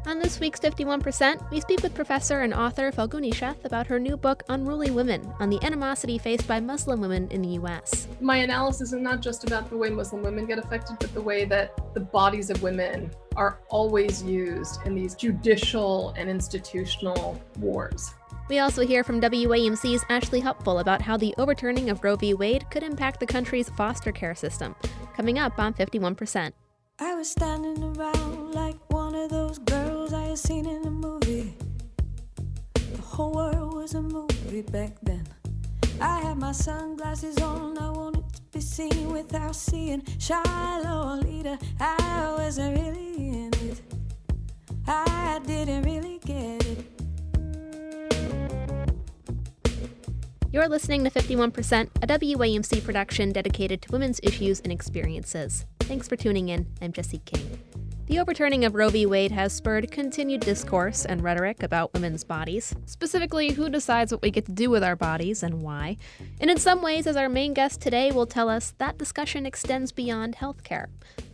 On this week's 51%, we speak with professor and author Falguni Sheth about her new book, Unruly Women, on the animosity faced by Muslim women in the U.S. My analysis is not just about the way Muslim women get affected, but the way that the bodies of women are always used in these judicial and institutional wars. We also hear from WAMC's Ashley Hupfl about how the overturning of Roe v. Wade could impact the country's foster care system. Coming up on 51%. I was standing around like one of those girls I had seen in a movie. The whole world was a movie back then. I had my sunglasses on, I wanted to be seen without seeing shy Lolita. I wasn't really in it, I didn't really get it. You're listening to 51%, a WAMC production dedicated to women's issues and experiences. Thanks for tuning in. I'm Jessie King. The overturning of Roe v. Wade has spurred continued discourse and rhetoric about women's bodies, specifically who decides what we get to do with our bodies and why. And in some ways, as our main guest today will tell us, that discussion extends beyond healthcare.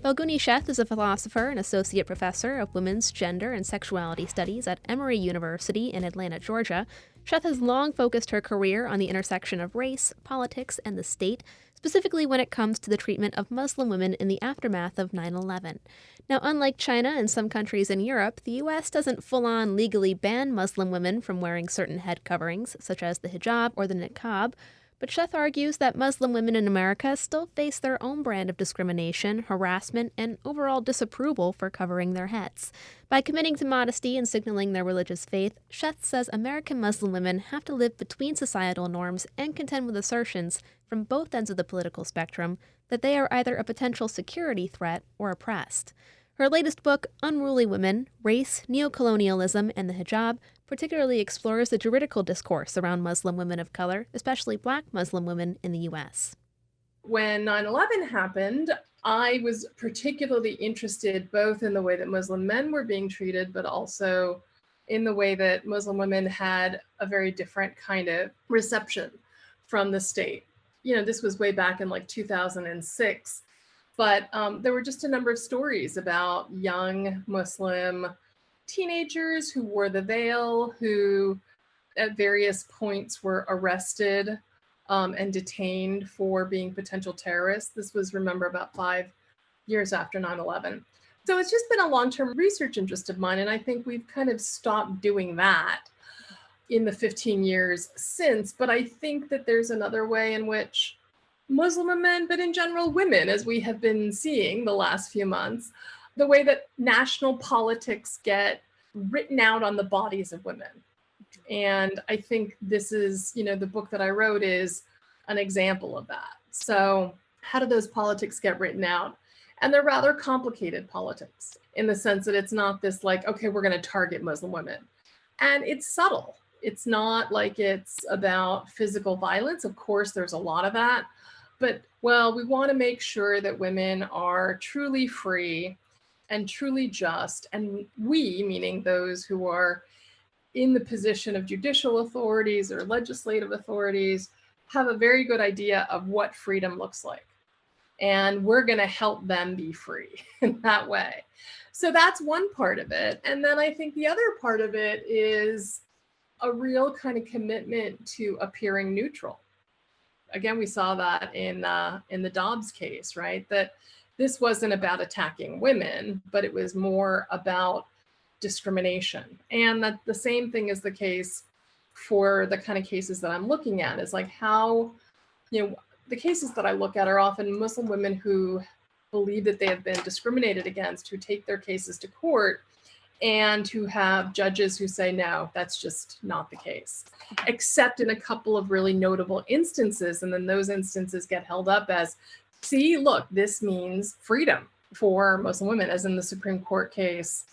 Falguni Sheth is a philosopher and associate professor of women's gender and sexuality studies at Emory University in Atlanta, Georgia. Sheth has long focused her career on the intersection of race, politics, and the state, specifically when it comes to the treatment of Muslim women in the aftermath of 9/11. Now, unlike China and some countries in Europe, the U.S. doesn't full-on legally ban Muslim women from wearing certain head coverings, such as the hijab or the niqab, but Sheth argues that Muslim women in America still face their own brand of discrimination, harassment, and overall disapproval for covering their heads. By committing to modesty and signaling their religious faith, Sheth says American Muslim women have to live between societal norms and contend with assertions from both ends of the political spectrum that they are either a potential security threat or oppressed. Her latest book, Unruly Women, Race, Neocolonialism, and the Hijab, particularly explores the juridical discourse around Muslim women of color, especially Black Muslim women in the U.S. When 9/11 happened, I was particularly interested both in the way that Muslim men were being treated, but also in the way that Muslim women had a very different kind of reception from the state. You know, this was way back in like 2006, but there were just a number of stories about young Muslim teenagers who wore the veil, who at various points were arrested and detained for being potential terrorists. This was, remember, about 5 years after 9/11. So it's just been a long-term research interest of mine, and I think we've kind of stopped doing that in the 15 years since. But I think that there's another way in which Muslim men, but in general women, as we have been seeing the last few months, the way that national politics get written out on the bodies of women. And I think this is, you know, the book that I wrote is an example of that. So how do those politics get written out? And they're rather complicated politics in the sense that it's not this like, okay, we're going to target Muslim women. And it's subtle. It's not like it's about physical violence. Of course, there's a lot of that. But, well, we want to make sure that women are truly free and truly just. And we, meaning those who are in the position of judicial authorities or legislative authorities, have a very good idea of what freedom looks like. And we're going to help them be free in that way. So that's one part of it. And then I think the other part of it is a real kind of commitment to appearing neutral. Again, we saw that in the Dobbs case, right? That this wasn't about attacking women, but it was more about discrimination. And that the same thing is the case for the kind of cases that I'm looking at, is like how, you know, the cases that I look at are often Muslim women who believe that they have been discriminated against, who take their cases to court, and who have judges who say, no, that's just not the case, except in a couple of really notable instances. And then those instances get held up as, see, look, this means freedom for Muslim women, as in the Supreme Court case,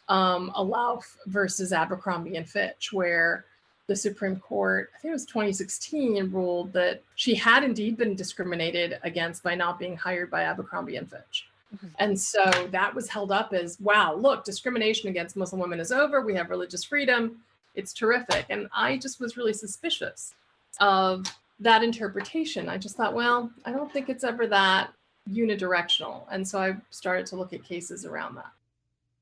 Alauf versus Abercrombie and Fitch, where the Supreme Court, I think it was 2016, ruled that she had indeed been discriminated against by not being hired by Abercrombie and Fitch. Mm-hmm. And so that was held up as, wow, look, discrimination against Muslim women is over. We have religious freedom. It's terrific. And I just was really suspicious of that interpretation. I just thought, well, I don't think it's ever that unidirectional. And so I started to look at cases around that.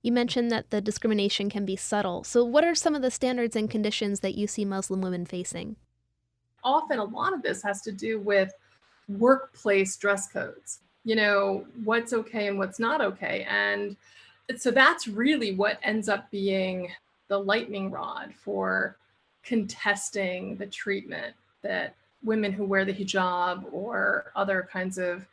You mentioned that the discrimination can be subtle. So what are some of the standards and conditions that you see Muslim women facing? Often a lot of this has to do with workplace dress codes, what's okay and what's not okay. And so that's really what ends up being the lightning rod for contesting the treatment that women who wear the hijab or other kinds of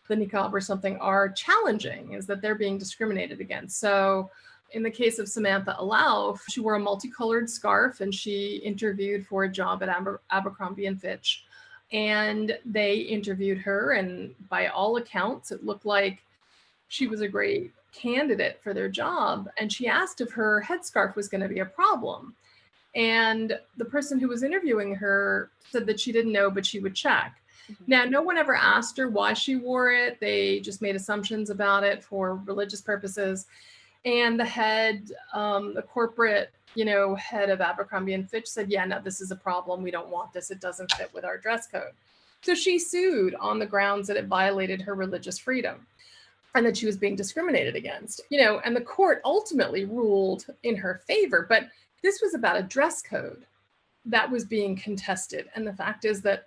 the niqab or something are challenging, is that they're being discriminated against. So in the case of Samantha Alauf, she wore a multicolored scarf and she interviewed for a job at Abercrombie and Fitch. And they interviewed her, and by all accounts, it looked like she was a great candidate for their job. And she asked if her headscarf was going to be a problem. And the person who was interviewing her said that she didn't know, but she would check. Now, no one ever asked her why she wore it. They just made assumptions about it for religious purposes. And the head, the corporate, head of Abercrombie and Fitch said, yeah, no, this is a problem. We don't want this. It doesn't fit with our dress code. So she sued on the grounds that it violated her religious freedom and that she was being discriminated against, and the court ultimately ruled in her favor. But this was about a dress code that was being contested. And the fact is that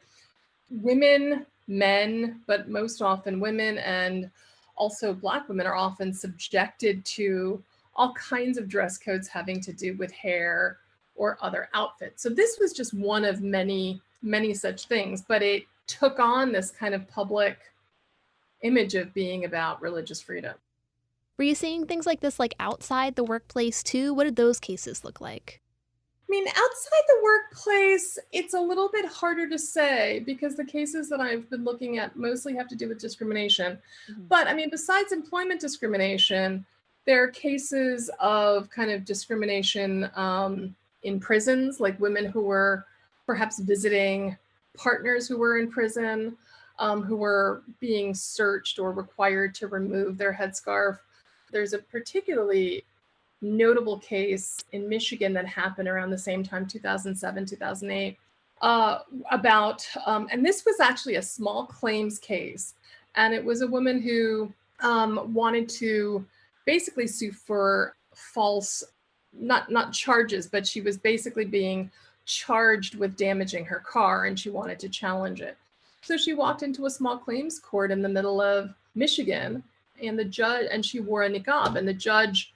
women, men, but most often women and also Black women are often subjected to all kinds of dress codes having to do with hair or other outfits. So this was just one of many, many such things, but it took on this kind of public image of being about religious freedom. Were you seeing things like this like outside the workplace too? What did those cases look like? I mean, outside the workplace, it's a little bit harder to say because the cases that I've been looking at mostly have to do with discrimination. Mm-hmm. But I mean, besides employment discrimination, there are cases of kind of discrimination in prisons, like women who were perhaps visiting partners who were in prison, who were being searched or required to remove their headscarf. There's a particularly notable case in Michigan that happened around the same time, 2007, 2008, about, and this was actually a small claims case. And it was a woman who wanted to basically sue for false, not charges, but she was basically being charged with damaging her car and she wanted to challenge it. So she walked into a small claims court in the middle of Michigan and the judge, and she wore a niqab, and the judge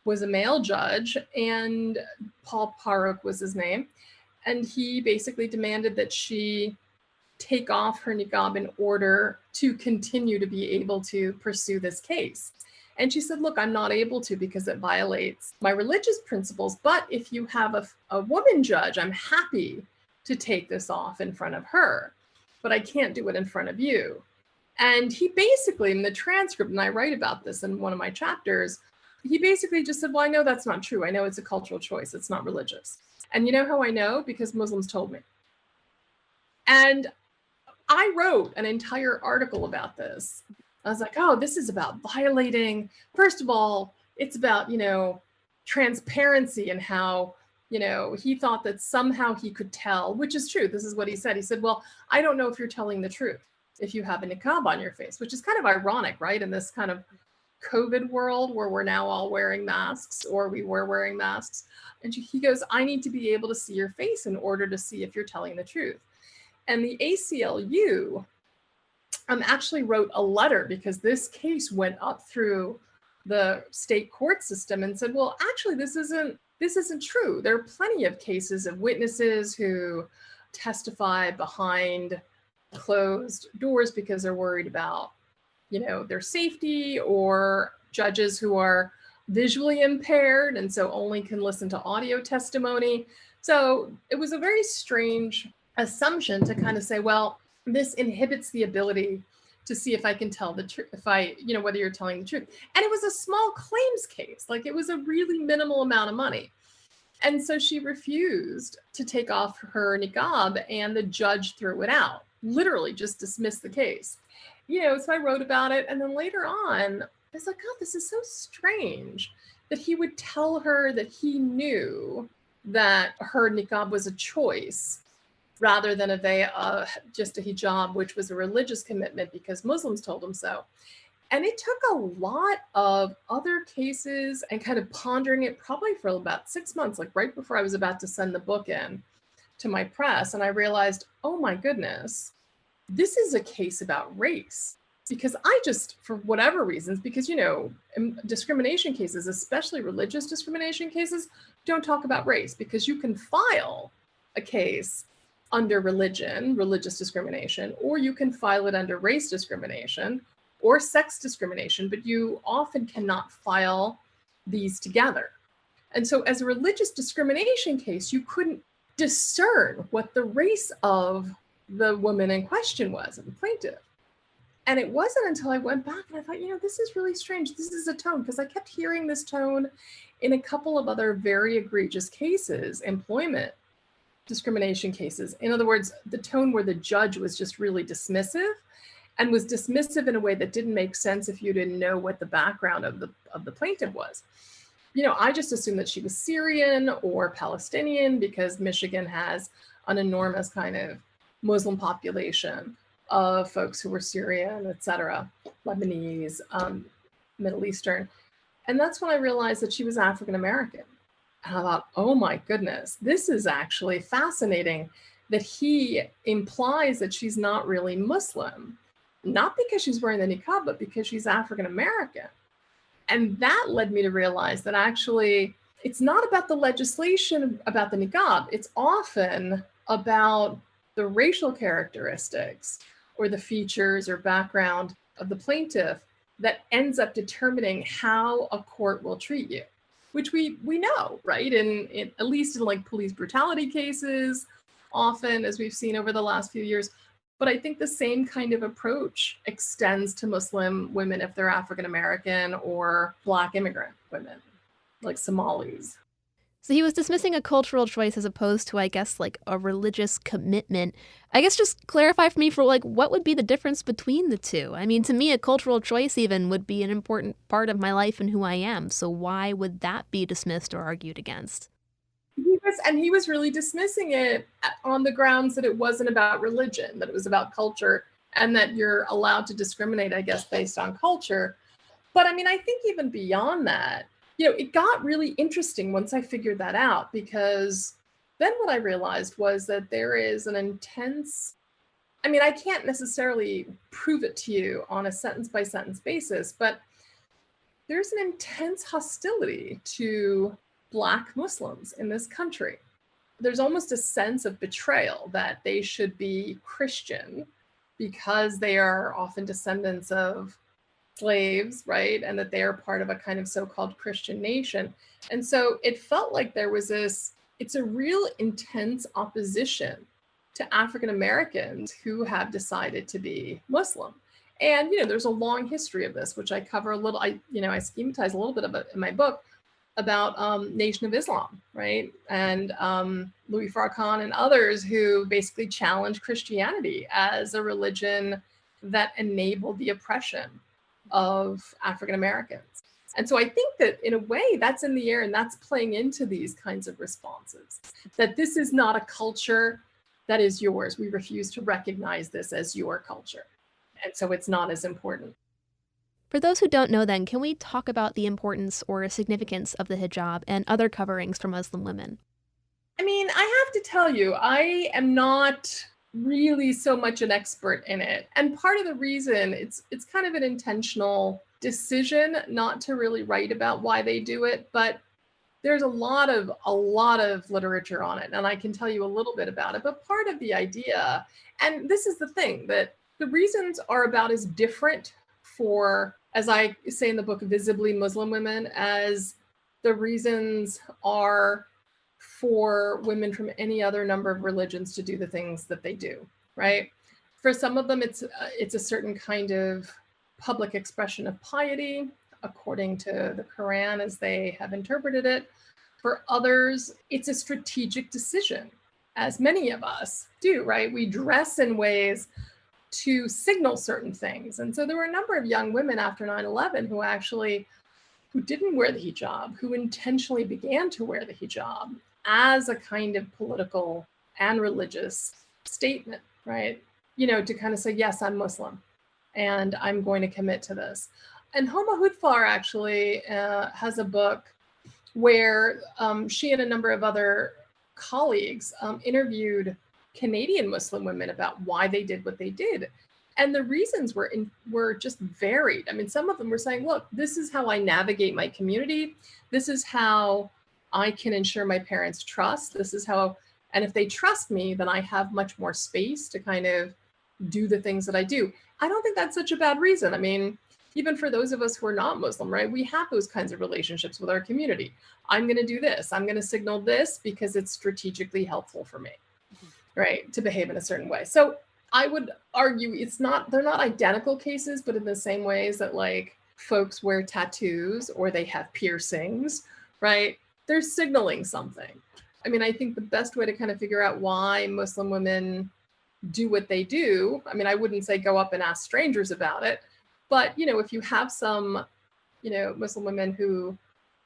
was a male judge, and Paul Paruk was his name. And he basically demanded that she take off her niqab in order to continue to be able to pursue this case. And she said, look, I'm not able to because it violates my religious principles. But if you have a woman judge, I'm happy to take this off in front of her, but I can't do it in front of you. And he basically, in the transcript, and I write about this in one of my chapters, he basically just said, well, I know that's not true. I know it's a cultural choice. It's not religious. And you know how I know? Because Muslims told me. And I wrote an entire article about this. I was like, oh, this is about violating. First of all, it's about, transparency and how, he thought that somehow he could tell, which is true. This is what he said. He said, well, I don't know if you're telling the truth if you have a niqab on your face, which is kind of ironic, right? In this kind of COVID world where we're now all wearing masks, or we were wearing masks. And he goes, I need to be able to see your face in order to see if you're telling the truth. And the ACLU actually wrote a letter because this case went up through the state court system and said, well, actually, this isn't true. There are plenty of cases of witnesses who testify behind closed doors because they're worried about, their safety, or judges who are visually impaired and so only can listen to audio testimony. So it was a very strange assumption to kind of say, well, this inhibits the ability to see if I can tell the truth, whether you're telling the truth. And it was a small claims case, like it was a really minimal amount of money. And so she refused to take off her niqab, and the judge threw it out, literally just dismissed the case. So I wrote about it. And then later on, I was like, God, this is so strange that he would tell her that he knew that her niqab was a choice rather than just a hijab, which was a religious commitment because Muslims told him so. And it took a lot of other cases and kind of pondering it probably for about 6 months, like right before I was about to send the book in to my press. And I realized, oh my goodness, this is a case about race. Because I just, for whatever reasons, because, discrimination cases, especially religious discrimination cases, don't talk about race, because you can file a case under religious discrimination, or you can file it under race discrimination or sex discrimination, but you often cannot file these together. And so as a religious discrimination case, you couldn't discern what the race of the woman in question was, of the plaintiff. And it wasn't until I went back and I thought, this is really strange. This is a tone, because I kept hearing this tone in a couple of other very egregious cases, employment discrimination cases. In other words, the tone where the judge was just really dismissive, and was dismissive in a way that didn't make sense if you didn't know what the background of the plaintiff was. I just assumed that she was Syrian or Palestinian, because Michigan has an enormous kind of Muslim population of folks who were Syrian, et cetera, Lebanese, Middle Eastern. And that's when I realized that she was African American. And I thought, oh my goodness, this is actually fascinating that he implies that she's not really Muslim, not because she's wearing the niqab, but because she's African American. And that led me to realize that actually it's not about the legislation about the niqab. It's often about the racial characteristics or the features or background of the plaintiff that ends up determining how a court will treat you, which we know, right? In at least in like police brutality cases, often, as we've seen over the last few years. But I think the same kind of approach extends to Muslim women if they're African American or Black immigrant women, like Somalis. So he was dismissing a cultural choice as opposed to, I guess, like a religious commitment. I guess just clarify for me for like, what would be the difference between the two? I mean, to me, a cultural choice even would be an important part of my life and who I am. So why would that be dismissed or argued against? He was really dismissing it on the grounds that it wasn't about religion, that it was about culture, and that you're allowed to discriminate, I guess, based on culture. But I mean, I think even beyond that, it got really interesting once I figured that out, because then what I realized was that there is an intense, I can't necessarily prove it to you on a sentence by sentence basis, but there's an intense hostility to Black Muslims in this country. There's almost a sense of betrayal that they should be Christian because they are often descendants of slaves, right? And that they are part of a kind of so-called Christian nation. And so it felt like there was it's a real intense opposition to African Americans who have decided to be Muslim. And, there's a long history of this, which I cover a little, I schematize a little bit of it in my book about Nation of Islam, right? And Louis Farrakhan and others who basically challenged Christianity as a religion that enabled the oppression of African Americans. And so I think that in a way that's in the air, and that's playing into these kinds of responses, that this is not a culture that is yours. We refuse to recognize this as your culture. And so it's not as important. For those who don't know then, can we talk about the importance or significance of the hijab and other coverings for Muslim women? I have to tell you, I am not really so much an expert in it. And part of the reason it's kind of an intentional decision not to really write about why they do it, but there's a lot of literature on it, and I can tell you a little bit about it. But part of the idea, and this is the thing, that the reasons are about as different for, as I say in the book, visibly Muslim women, as the reasons are for women from any other number of religions to do the things that they do, right? For some of them, it's a certain kind of public expression of piety, according to the Quran as they have interpreted it. For others, it's a strategic decision, as many of us do, right? We dress in ways to signal certain things. And so there were a number of young women after 9/11 who didn't wear the hijab, who intentionally began to wear the hijab as a kind of political and religious statement, right? To kind of say, yes, I'm Muslim. and I'm going to commit to this. And Homa Hupfl actually has a book where she and a number of other colleagues interviewed Canadian Muslim women about why they did what they did. And the reasons were just varied. I mean, some of them were saying, look, this is how I navigate my community. This is how I can ensure my parents' trust. This is how, and if they trust me, then I have much more space to kind of do the things that I do. I don't think that's such a bad reason. I mean, even for those of us who are not Muslim, right? We have those kinds of relationships with our community. I'm going to do this. I'm going to signal this because it's strategically helpful for me, right? To behave in a certain way. So I would argue they're not identical cases, but in the same ways that like folks wear tattoos or they have piercings, right? They're signaling something. I mean, I think the best way to kind of figure out why Muslim women do what they do, I mean, I wouldn't say go up and ask strangers about it, but, you know, if you have some, you know, Muslim women who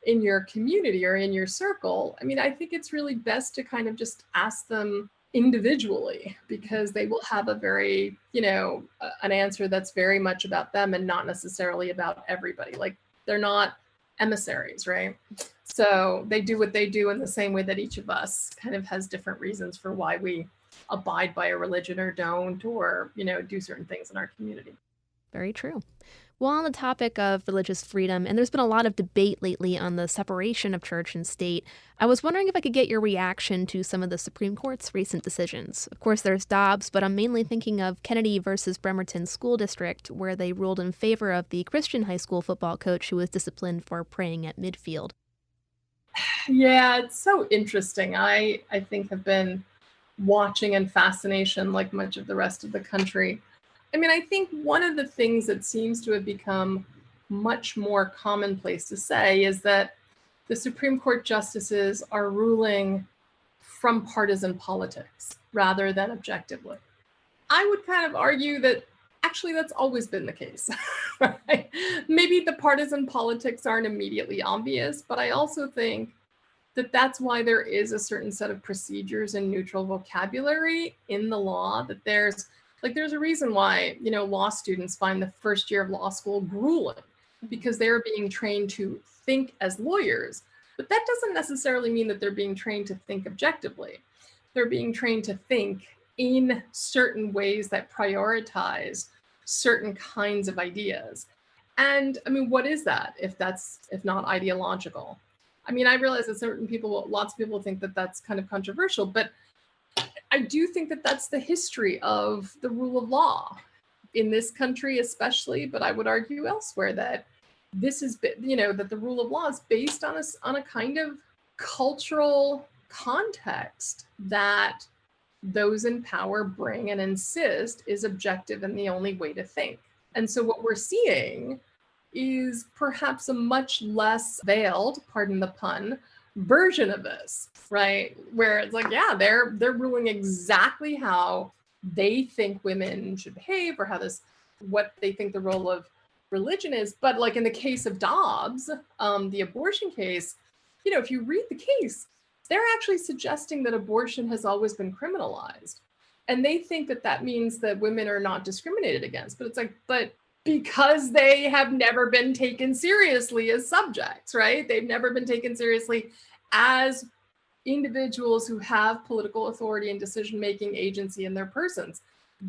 in your community or in your circle, I mean, I think it's really best to kind of just ask them individually, because they will have a very, you know, an answer that's very much about them and not necessarily about everybody. Like they're not emissaries, right? So they do what they do in the same way that each of us kind of has different reasons for why we abide by a religion or don't, or, you know, do certain things in our community. Very true. Well, on the topic of religious freedom, and there's been a lot of debate lately on the separation of church and state, I was wondering if I could get your reaction to some of the Supreme Court's recent decisions. Of course, there's Dobbs, but I'm mainly thinking of Kennedy versus Bremerton School District, where they ruled in favor of the Christian high school football coach who was disciplined for praying at midfield. Yeah, it's so interesting. I think have been watching in fascination like much of the rest of the country. I mean, I think one of the things that seems to have become much more commonplace to say is that the Supreme Court justices are ruling from partisan politics rather than objectively. I would kind of argue that actually that's always been the case. Right? Maybe the partisan politics aren't immediately obvious, but I also think that that's why there is a certain set of procedures and neutral vocabulary in the law, that there's a reason why, you know, law students find the first year of law school grueling, because they're being trained to think as lawyers. But that doesn't necessarily mean that they're being trained to think objectively. They're being trained to think in certain ways that prioritize certain kinds of ideas. And I mean, what is that if not ideological? I mean, I realize that lots of people think that that's kind of controversial, but I do think that that's the history of the rule of law in this country, especially, but I would argue elsewhere that this is, you know, that the rule of law is based on a kind of cultural context that those in power bring and insist is objective and the only way to think. And so what we're seeing is perhaps a much less veiled, pardon the pun, version of this, right? Where it's like, yeah, they're ruling exactly how they think women should behave, or what they think the role of religion is. But like in the case of Dobbs, the abortion case, you know, if you read the case, they're actually suggesting that abortion has always been criminalized. And they think that that means that women are not discriminated against. But it's like, but because they have never been taken seriously as subjects, right? They've never been taken seriously as individuals who have political authority and decision-making agency in their persons.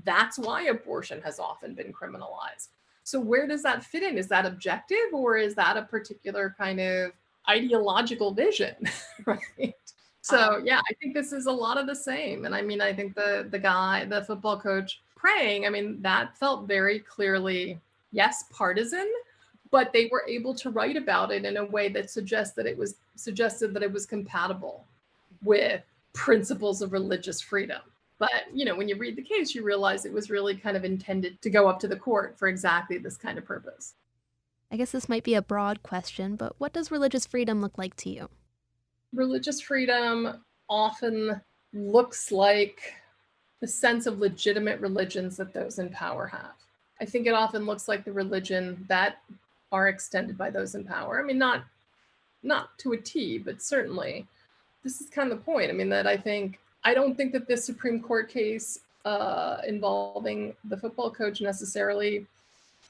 That's why abortion has often been criminalized. So where does that fit in? Is that objective, or is that a particular kind of ideological vision, right? So yeah, I think this is a lot of the same. And I mean, I think the football coach praying, I mean, that felt very clearly, yes, partisan, but they were able to write about it in a way that suggested that it was compatible with principles of religious freedom. But, you know, when you read the case, you realize it was really kind of intended to go up to the court for exactly this kind of purpose. I guess this might be a broad question, but what does religious freedom look like to you? Religious freedom often looks like the sense of legitimate religions that those in power have. I think it often looks like the religion that are extended by those in power. I mean, not to a T, but certainly this is kind of the point. I mean, that I don't think that this Supreme Court case involving the football coach necessarily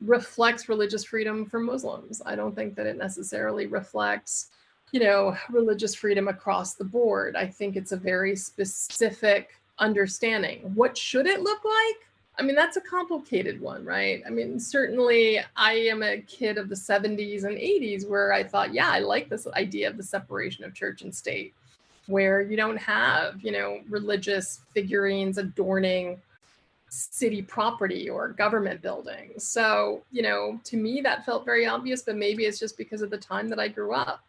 reflects religious freedom for Muslims. I don't think that it necessarily reflects, religious freedom across the board. I think it's a very specific understanding. What should it look like? I mean, that's a complicated one, right? I mean, certainly I am a kid of the 70s and 80s where I thought, yeah, I like this idea of the separation of church and state, where you don't have, religious figurines adorning city property or government buildings. So, to me, that felt very obvious, but maybe it's just because of the time that I grew up.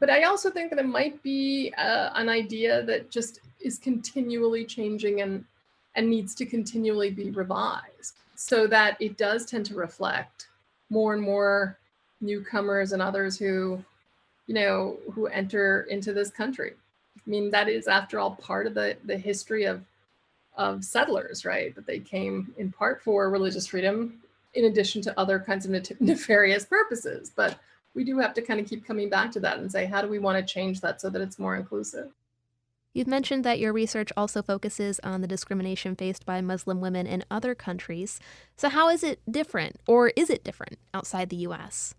But I also think that it might be an idea that just is continually changing and needs to continually be revised so that it does tend to reflect more and more newcomers and others who enter into this country. I mean, that is, after all, part of the history of settlers, right? That they came in part for religious freedom, in addition to other kinds of nefarious purposes. But we do have to kind of keep coming back to that and say, how do we want to change that so that it's more inclusive? You've mentioned that your research also focuses on the discrimination faced by Muslim women in other countries. So how is it different, or is it different outside the U.S.?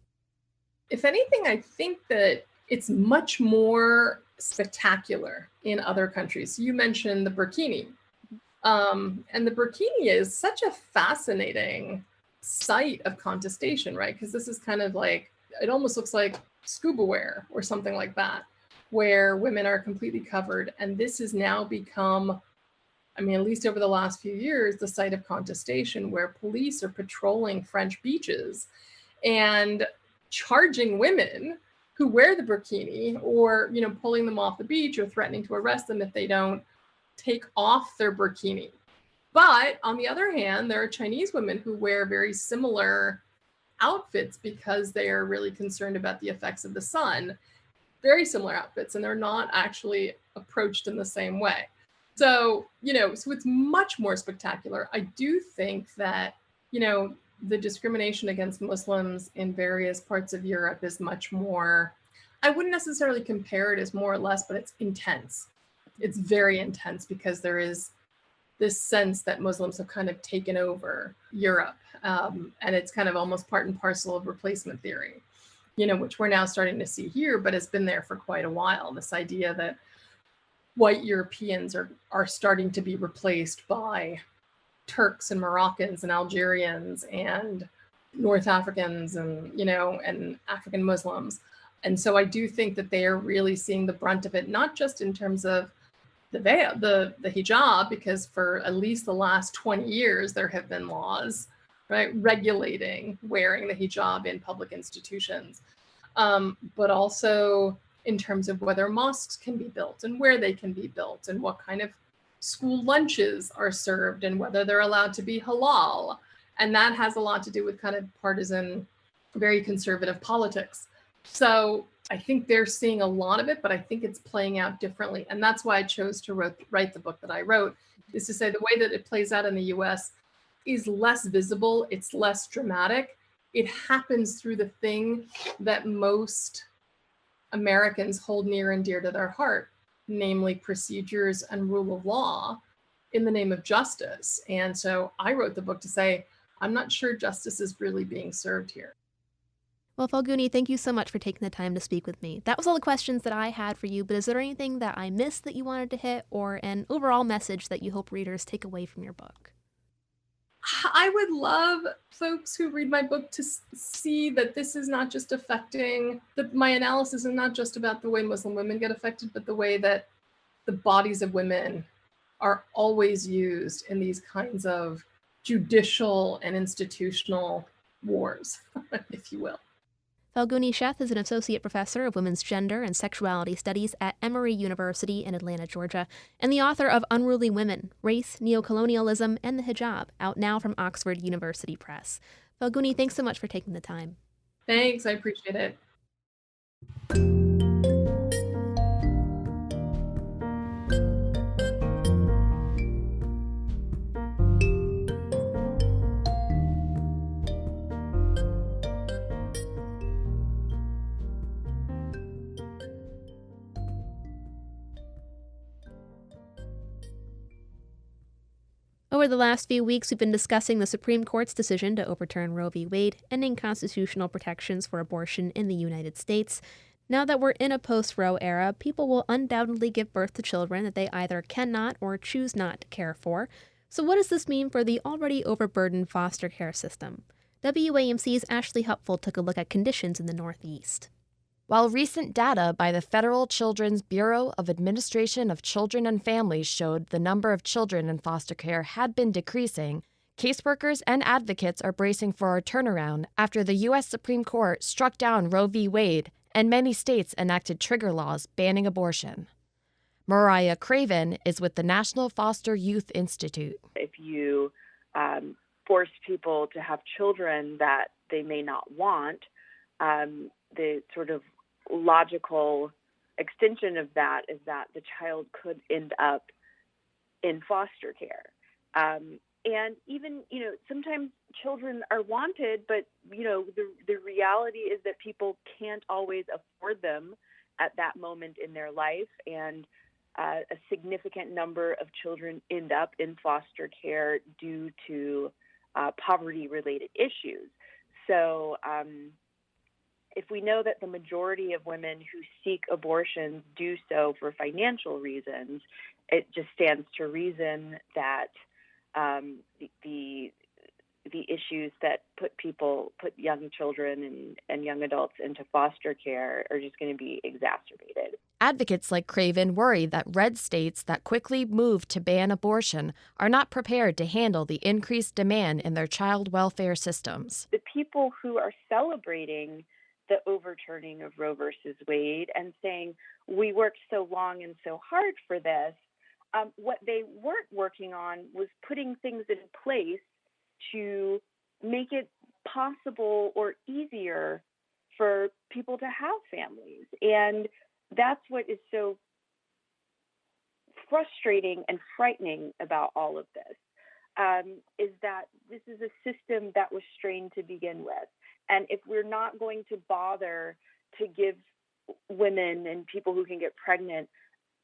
If anything, I think that it's much more spectacular in other countries. You mentioned the burkini. And the burkini is such a fascinating site of contestation, right? Because this is kind of like, it almost looks like scuba wear or something like that, where women are completely covered. And this has now become, I mean, at least over the last few years, the site of contestation where police are patrolling French beaches and charging women who wear the burkini, or, pulling them off the beach or threatening to arrest them if they don't take off their burkini. But on the other hand, there are Chinese women who wear very similar outfits because they are really concerned about the effects of the sun. Very similar outfits, and they're not actually approached in the same way. So, so it's much more spectacular. I do think that, the discrimination against Muslims in various parts of Europe is much more, I wouldn't necessarily compare it as more or less, but it's intense. It's very intense because there is this sense that Muslims have kind of taken over Europe. And it's kind of almost part and parcel of replacement theory, which we're now starting to see here, but it's been there for quite a while. This idea that white Europeans are starting to be replaced by Turks and Moroccans and Algerians and North Africans and, and African Muslims. And so I do think that they are really seeing the brunt of it, not just in terms of the veil, the hijab, because for at least the last 20 years, there have been laws, right, regulating wearing the hijab in public institutions, but also in terms of whether mosques can be built and where they can be built and what kind of school lunches are served and whether they're allowed to be halal. And that has a lot to do with kind of partisan, very conservative politics. So I think they're seeing a lot of it, but I think it's playing out differently. And that's why I chose to write the book that I wrote, is to say the way that it plays out in the US is less visible, it's less dramatic. It happens through the thing that most Americans hold near and dear to their heart, namely procedures and rule of law in the name of justice. And so I wrote the book to say, I'm not sure justice is really being served here. Well, Falguni, thank you so much for taking the time to speak with me. That was all the questions that I had for you, but is there anything that I missed that you wanted to hit, or an overall message that you hope readers take away from your book? I would love folks who read my book to see that this is not just affecting, that my analysis is not just about the way Muslim women get affected, but the way that the bodies of women are always used in these kinds of judicial and institutional wars, if you will. Falguni Sheth is an associate professor of women's gender and sexuality studies at Emory University in Atlanta, Georgia, and the author of Unruly Women, Race, Neocolonialism, and the Hijab, out now from Oxford University Press. Falguni, thanks so much for taking the time. Thanks, I appreciate it. Over the last few weeks, we've been discussing the Supreme Court's decision to overturn Roe v. Wade, ending constitutional protections for abortion in the United States. Now that we're in a post-Roe era, people will undoubtedly give birth to children that they either cannot or choose not to care for. So what does this mean for the already overburdened foster care system? WAMC's Ashley Hupfl took a look at conditions in the Northeast. While recent data by the Federal Children's Bureau of Administration of Children and Families showed the number of children in foster care had been decreasing, caseworkers and advocates are bracing for a turnaround after the U.S. Supreme Court struck down Roe v. Wade and many states enacted trigger laws banning abortion. Mariah Craven is with the National Foster Youth Institute. If you force people to have children that they may not want, the sort of logical extension of that is that the child could end up in foster care. And even, sometimes children are wanted, but, the reality is that people can't always afford them at that moment in their life. And a significant number of children end up in foster care due to poverty-related issues. So, if we know that the majority of women who seek abortions do so for financial reasons, it just stands to reason that the issues that put young children and young adults into foster care are just going to be exacerbated. Advocates like Craven worry that red states that quickly move to ban abortion are not prepared to handle the increased demand in their child welfare systems. The people who are celebrating the overturning of Roe versus Wade and saying, we worked so long and so hard for this, what they weren't working on was putting things in place to make it possible or easier for people to have families. And that's what is so frustrating and frightening about all of this, is that this is a system that was strained to begin with. And if we're not going to bother to give women and people who can get pregnant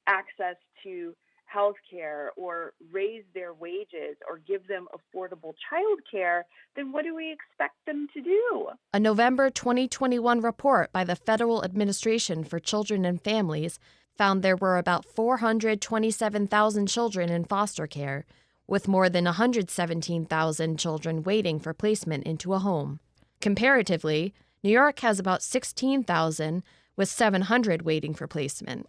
access to health care or raise their wages or give them affordable child care, then what do we expect them to do? A November 2021 report by the Federal Administration for Children and Families found there were about 427,000 children in foster care, with more than 117,000 children waiting for placement into a home. Comparatively, New York has about 16,000, with 700 waiting for placement.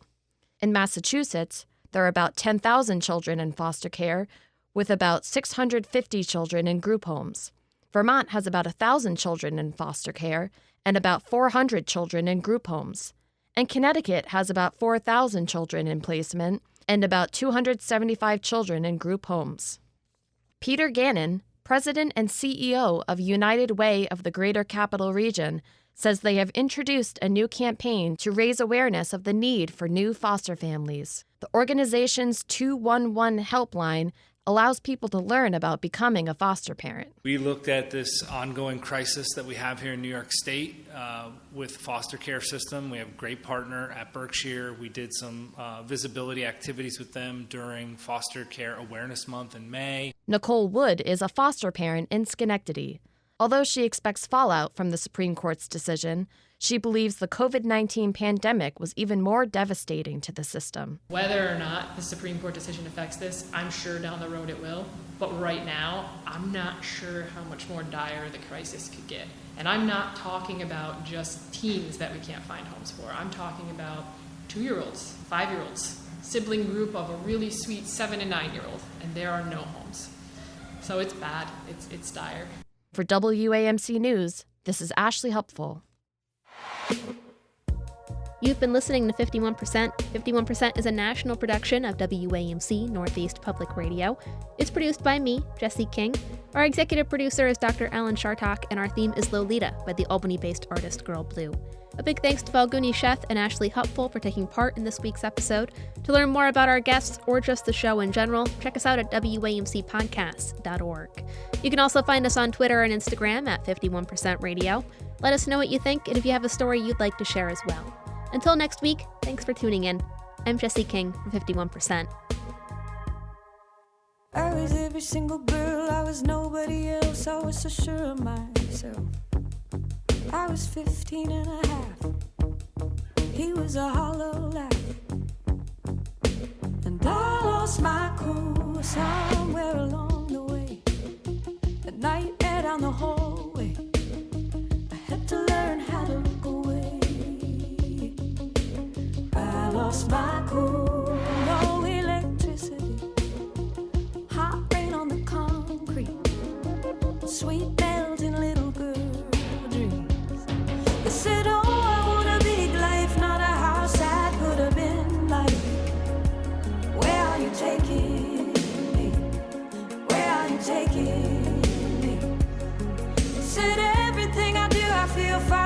In Massachusetts, there are about 10,000 children in foster care, with about 650 children in group homes. Vermont has about 1,000 children in foster care and about 400 children in group homes. And Connecticut has about 4,000 children in placement and about 275 children in group homes. Peter Gannon, President and CEO of United Way of the Greater Capital Region, says they have introduced a new campaign to raise awareness of the need for new foster families. The organization's 211 helpline allows people to learn about becoming a foster parent. We looked at this ongoing crisis that we have here in New York State with the foster care system. We have a great partner at Berkshire. We did some visibility activities with them during Foster Care Awareness Month in May. Nicole Wood is a foster parent in Schenectady. Although she expects fallout from the Supreme Court's decision, she believes the COVID-19 pandemic was even more devastating to the system. Whether or not the Supreme Court decision affects this, I'm sure down the road it will. But right now, I'm not sure how much more dire the crisis could get. And I'm not talking about just teens that we can't find homes for. I'm talking about 2-year-olds, 5-year-olds, sibling group of a really sweet 7 and 9-year-old, and there are no homes. So it's bad. It's dire. For WAMC News, this is Ashley Hupfl. You've been listening to 51%. 51% is a national production of WAMC Northeast Public Radio. It's produced by me, Jesse King. Our executive producer is Dr. Alan Chartock, and our theme is Lolita by the Albany-based artist Girl Blue. A big thanks to Falguni Sheth and Ashley Hupfl for taking part in this week's episode. To learn more about our guests or just the show in general, check us out at WAMCpodcasts.org. You can also find us on Twitter and Instagram at 51% Radio. Let us know what you think and if you have a story you'd like to share as well. Until next week, thanks for tuning in. I'm Jesse King from 51%. I was every single girl. I was nobody else. I was so sure of myself. I was 15 and a half. He was a hollow laugh. And I lost my cool somewhere along the way. At night, air down the hallway. I had to learn how to look away. I lost my cool, no electricity. Hot rain on the concrete. Sweet melting little girl dreams. They said, oh, I want a big life, not a house that could have been like. Where are you taking me? Where are you taking me? Said everything I do, I feel fine.